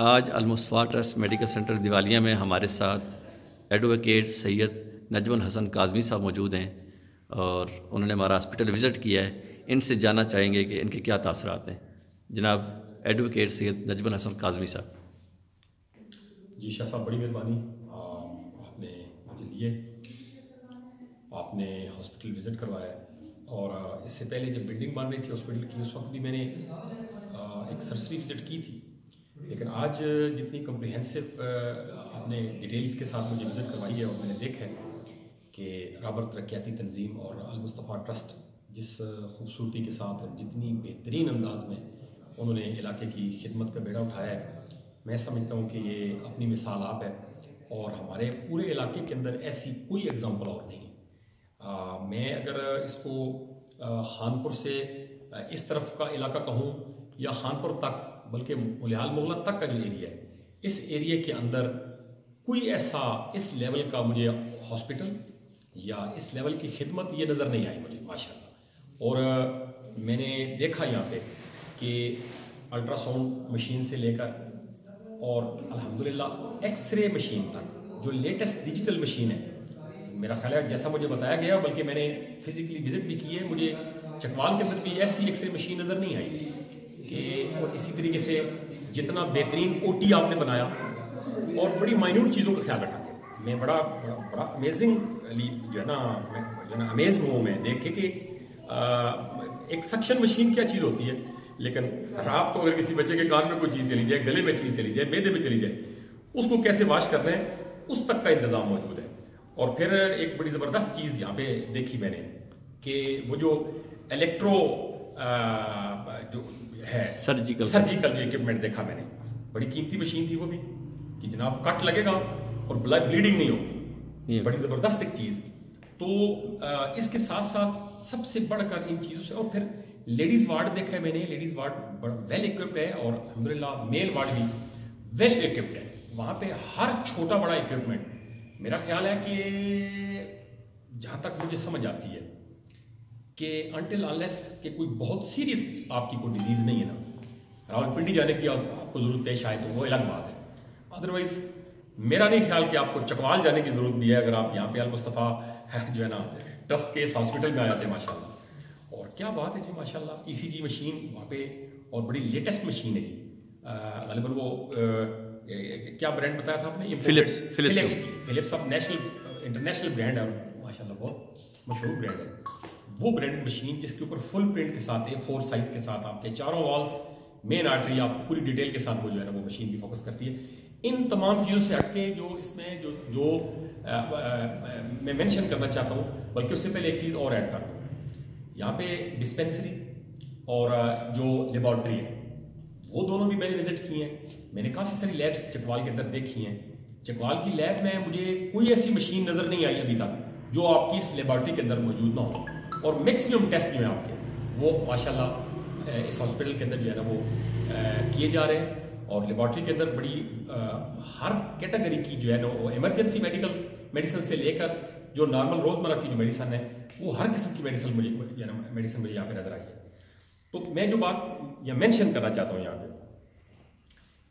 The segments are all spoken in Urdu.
آج المصطفیٰ ٹرسٹ میڈیکل سینٹر دیوالیہ میں ہمارے ساتھ ایڈوکیٹ سید نجم الحسن کاظمی صاحب موجود ہیں اور انہوں نے ہمارا ہاسپٹل وزٹ کیا ہے۔ ان سے جاننا چاہیں گے کہ ان کے کیا تاثرات ہیں۔ جناب ایڈوکیٹ سید نجم الحسن کاظمی صاحب۔ جی شاہ صاحب، بڑی مہربانی آپ نے مجھے لیے، آپ نے ہاسپٹل وزٹ کروایا اور اس سے پہلے جب بلڈنگ بن رہی تھی ہاسپٹل کی اس وقت بھی میں نے ایک سرسری وزٹ کی تھی، لیکن آج جتنی کمپریہنسو آپ نے ڈیٹیلز کے ساتھ مجھے وزٹ کروائی ہے اور میں نے دیکھا ہے کہ رابر ترقیاتی تنظیم اور المصطفیٰ ٹرسٹ جس خوبصورتی کے ساتھ اور جتنی بہترین انداز میں انہوں نے علاقے کی خدمت کا بیڑا اٹھایا ہے، میں سمجھتا ہوں کہ یہ اپنی مثال آپ ہے اور ہمارے پورے علاقے کے اندر ایسی کوئی اگزامپل اور نہیں ہے۔ میں اگر اس کو خانپور سے اس طرف کا علاقہ کہوں یا خانپور تک، بلکہ ملیال مغلہ تک کا جو ایریا ہے، اس ایریا کے اندر کوئی ایسا اس لیول کا مجھے ہاسپٹل یا اس لیول کی خدمت یہ نظر نہیں آئی مجھے ماشاءاللہ۔ اور میں نے دیکھا یہاں پہ کہ الٹرا ساؤنڈ مشین سے لے کر اور الحمدللہ ایکس رے مشین تک جو لیٹسٹ ڈیجیٹل مشین ہے، میرا خیال ہے جیسا مجھے بتایا گیا، بلکہ میں نے فزیکلی وزٹ بھی کی ہے، مجھے چکوال کے اندر بھی ایسی ایکس رے مشین نظر نہیں آئی کہ، اور اسی طریقے سے جتنا بہترین او ٹی آپ نے بنایا اور بڑی مائنیوٹ چیزوں کا خیال رکھا گیا، میں بڑا امیزنگلی جو ہے نا امیز ہوں میں دیکھ کے کہ ایک سکشن مشین کیا چیز ہوتی ہے، لیکن رات کو اگر کسی بچے کے کان میں کوئی چیز چلی جائے، گلے میں چیز چلی جائے، معدے میں چلی جائے، اس کو کیسے واش کرنا ہے اس تک کا انتظام موجود ہے۔ اور پھر ایک بڑی زبردست چیز یہاں پہ دیکھی میں نے کہ وہ جو الیکٹرو جو ہے سرجیکل جو اکوپمنٹ دیکھا میں نے، بڑی قیمتی مشین تھی وہ بھی، کہ جناب کٹ لگے گا اور بلیڈنگ نہیں ہوگی، بڑی زبردست ایک چیز۔ تو اس کے ساتھ ساتھ سب سے بڑھ کر ان چیزوں سے، اور پھر لیڈیز وارڈ دیکھا ہے میں نے، لیڈیز وارڈ ویل اکوپڈ ہے اور الحمدللہ میل وارڈ بھی ویل اکوپڈ ہے، وہاں پہ ہر چھوٹا بڑا اکوپمنٹ، میرا خیال ہے کہ جہاں تک مجھے سمجھ آتی ہے کہ انٹل انلیس کہ کوئی بہت سیریس آپ کی کوئی ڈیزیز نہیں ہے نا، راولپنڈی جانے کی آپ کو ضرورت پیش آئے تو وہ الگ بات ہے، ادروائز میرا نہیں خیال کہ آپ کو چکوال جانے کی ضرورت بھی ہے اگر آپ یہاں پہ المصطفیٰ جو ہے نا ٹرسٹ کے اس ہاسپٹل میں آ جاتے ہیں ماشاءاللہ۔ اور کیا بات ہے جی ماشاءاللہ، ای سی جی مشین وہاں پہ اور بڑی لیٹسٹ مشین ہے جی، غالباً وہ کیا برانڈ بتایا تھا آپ نے؟ فلپس اب انٹرنیشنل برانڈ ہے ماشاءاللہ، بہت مشہور برانڈ ہے وہ برانڈڈ مشین، جس کے اوپر فل پرنٹ کے ساتھ A4 سائز کے ساتھ آپ کے چاروں والز مین آرٹری آپ کو پوری ڈیٹیل کے ساتھ وہ جو ہے نا وہ مشین بھی فوکس کرتی ہے۔ ان تمام چیزوں سے ہٹ کے جو اس میں جو میں مینشن کرنا چاہتا ہوں، بلکہ اس سے پہلے ایک چیز اور ایڈ کر دوں، یہاں پہ ڈسپینسری اور جو لیبارٹری ہے وہ دونوں بھی میں نے وزٹ کی ہیں۔ میں نے کافی ساری لیبس چکوال کے اندر دیکھی ہیں، چکوال کی لیب میں مجھے کوئی ایسی مشین نظر نہیں آئی ابھی تک جو آپ کی اس لیبارٹری کے اندر موجود نہ ہو، اور میکسیمم ٹیسٹ جو ہیں آپ کے وہ ماشاءاللہ اس ہاسپٹل کے اندر جو ہے نا وہ کیے جا رہے ہیں، اور لیبارٹری کے اندر بڑی ہر کیٹیگری کی جو ہے نا وہ ایمرجنسی میڈیسن سے لے کر جو نارمل روزمرہ کی جو میڈیسن ہے وہ ہر قسم کی میڈیسن مجھے یہاں پہ نظر آئی ہے۔ تو میں جو بات یہ مینشن کرنا چاہتا ہوں یہاں پہ،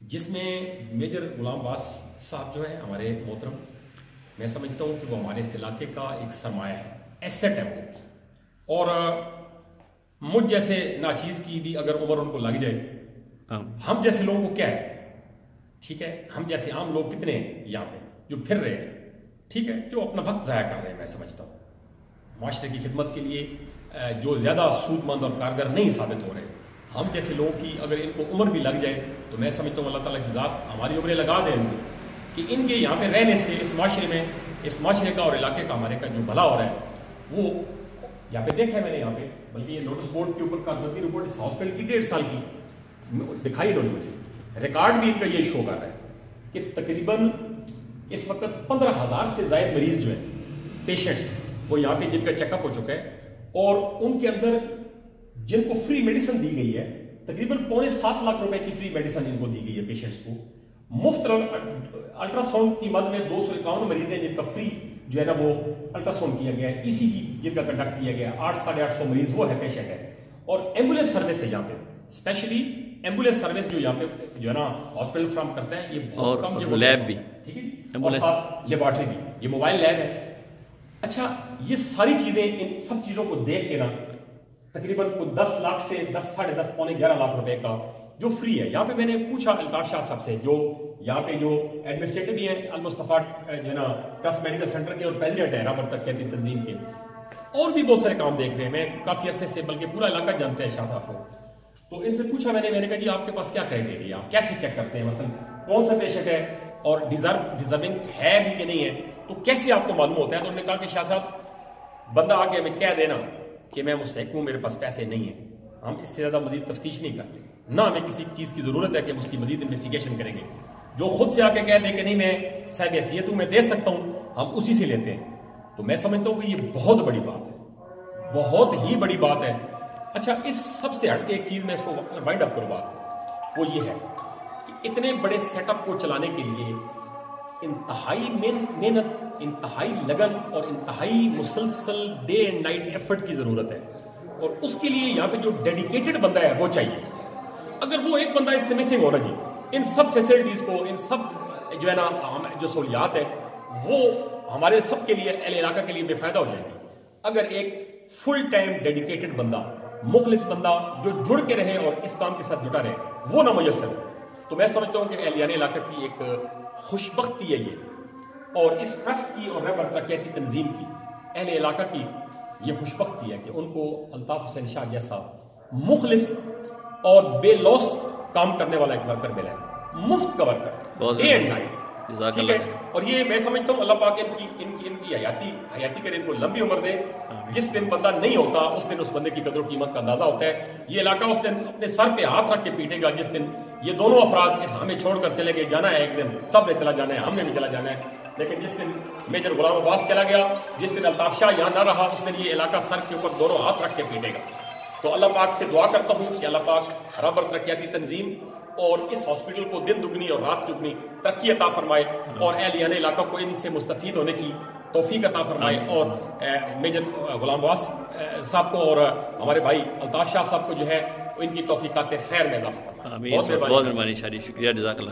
جس میں میجر غلام عباس صاحب جو ہے ہمارے محترم، میں سمجھتا ہوں کہ وہ ہمارے اس علاقے کا ایک سرمایہ ہے، ایسٹ ہے وہ، اور مجھ جیسے ناچیز کی بھی اگر عمر ان کو لگ جائے، ہم جیسے لوگوں کو کیا ہے، ٹھیک ہے، ہم جیسے عام لوگ کتنے ہیں یہاں پہ جو پھر رہے ہیں، ٹھیک ہے، جو اپنا وقت ضائع کر رہے ہیں، میں سمجھتا ہوں معاشرے کی خدمت کے لیے جو زیادہ سود مند اور کارگر نہیں ثابت ہو رہے، ہم جیسے لوگوں کی اگر ان کو عمر بھی لگ جائے تو میں سمجھتا ہوں اللہ تعالیٰ کی ذات ہماری عمریں لگا دیں ان کو، کہ ان کے یہاں پہ رہنے سے اس معاشرے میں، اس معاشرے کا اور علاقے کا ہمارے کا جو بھلا ہو رہا ہے وہ یہاں پہ دیکھا ہے میں نے یہاں پہ، بلکہ یہ نوٹس بورڈ کے اوپر کارکردگی رپورٹ اس ہاسپٹل کی 1.5 سال کی دکھائی انہوں نے مجھے، ریکارڈ بھی ان کا یہ شو کر رہا ہے کہ تقریباً اس وقت 15,000 سے زائد مریض جو ہیں پیشنٹس وہ یہاں پہ جن کا چیک اپ ہو چکا ہے، اور ان کے اندر جن کو فری میڈیسن دی گئی ہے تقریباً 7.25 لاکھ روپے کی فری میڈیسن ان کو دی گئی ہے پیشنٹس کو، مفت الٹرا ساؤنڈ کی مد میں 251 مریض ہیں جن کا فری جو ہے نا وہ الٹرا ساؤنڈ کیا گیا ہے، ای سی جی جن کا کنڈکٹ کیا گیا ہے، 800 سے 850 مریض وہ ہے پیشنٹ ہے، اور ایمبولینس سروس ہے یہاں پہ اسپیشلی ایمبولینس سروس جو یہاں پہ جو ہے نا ہاسپٹل فراہم کرتا ہے، یہ بہت کم جگہوں لیب بھی، ٹھیک ہے، اور ساتھ لیبارٹری بھی، یہ موبائل لیب ہے۔ اچھا یہ ساری چیزیں، ان سب چیزوں کو دیکھ کے نا تقریباً 10 لاکھ سے 10 ساڑھے 10 پونے 11 لاکھ روپے کا جو فری ہے۔ یہاں پہ میں نے پوچھا الطاف شاہ صاحب سے، جو یہاں پہ جو ایڈمنسٹریٹو بھی ہیں المصطفیٰ جو ہے نا ٹرسٹ میڈیکل سینٹر کے اور پریزیڈنٹ ہیں رابر ترقیاتی تنظیم کے، اور بھی بہت سارے کام دیکھ رہے ہیں، میں کافی عرصے سے بلکہ پورا علاقہ جانتے ہیں شاہ صاحب کو۔ تو ان سے پوچھا میں نے کہا جی آپ کے پاس کیا کرائٹیریا، آپ کیسے چیک کرتے ہیں مثلا کون سا پیشنٹ ہے اور ڈیزرونگ ہے بھی کہ نہیں ہے، تو کیسے آپ کو معلوم ہوتا ہے؟ تو انہوں نے کہا کہ شاہ صاحب بندہ آ کے ہمیں کہہ دینا کہ میں مستحق ہوں، میرے پاس پیسے نہیں ہیں، ہم اس سے زیادہ مزید تفتیش نہیں کرتے، نہ ہمیں کسی چیز کی ضرورت ہے کہ ہم اس کی مزید انویسٹیگیشن کریں گے۔ جو خود سے آ کے کہہ دے کہ نہیں میں صاحب حیثیت ہوں، میں دے سکتا ہوں، ہم اسی سے لیتے ہیں۔ تو میں سمجھتا ہوں کہ یہ بہت بڑی بات ہے، بہت ہی بڑی بات ہے۔ اچھا اس سب سے ہٹ کے ایک چیز میں اس کو وائنڈ اپ کروں بات، وہ یہ ہے کہ اتنے بڑے سیٹ اپ کو چلانے کے لیے انتہائی محنت، انتہائی لگن اور انتہائی مسلسل ڈے اینڈ نائٹ ایفرٹ کی ضرورت ہے، اور اس کے لیے یہاں پہ جو ڈیڈیکیٹڈ بندہ ہے وہ چاہیے۔ اگر وہ ایک بندہ اس سے مسنگ ہونا جی، ان سب فیسلٹیز کو، ان سب جو ہے نا جو سہولیات ہے وہ ہمارے سب کے لیے، اہل علاقہ کے لیے بے فائدہ ہو جائے گی۔ اگر ایک فل ٹائم ڈیڈیکیٹڈ بندہ، مخلص بندہ جو جڑ کے رہے اور اس کام کے ساتھ جڑا رہے وہ نہ میسر ہے، تو میں سمجھتا ہوں کہ اہلیان علاقہ کی ایک خوش بختی ہے یہ، اور اس ٹرسٹ کی اور رہبر ترقیاتی تنظیم کی، اہل علاقہ کی یہ خوش بختی ہے کہ ان کو الطاف حسین شاہ جیسا مخلص اور بے لوث کام کرنے والا ایک ورکر ملا ہے، مفت کا ورکر، ڈے اینڈ نائٹ، ٹھیک ہے۔ اور یہ میں سمجھتا ہوں اللہ پاک ان کی حیاتی کرے، ان کو لمبی عمر دے۔ جس دن بندہ نہیں ہوتا اس دن اس بندے کی قدر و قیمت کا اندازہ ہوتا ہے۔ یہ علاقہ اس دن اپنے سر پہ ہاتھ رکھ کے پیٹے گا جس دن یہ دونوں افراد ہمیں چھوڑ کر چلے گئے، جانا ہے ایک دن، سب نے چلا جانا ہے، ہم نے بھی چلا جانا ہے، لیکن جس دن میجر غلام عباس چلا گیا، جس دن الطاف شاہ یہاں نہ رہا، اس دن یہ علاقہ سر کے اوپر دونوں ہاتھ رکھ کے پیٹے گا۔ تو اللہ پاک سے دعا کرتا ہوں کہ اللہ پاک رابر ترقیاتی تنظیم اور اس ہاسپٹل کو دن دگنی اور رات چگنی ترقی عطا فرمائے، اور اہلیان علاقہ کو ان سے مستفید ہونے کی توفیق عطا فرمائے، اور میجر غلام عباس صاحب کو اور ہمارے بھائی الطاف شاہ صاحب کو جو ہے ان کی توفیقات خیر میں اضافہ فرمائے۔ بہت مہربانی شکریہ، جزاک اللہ۔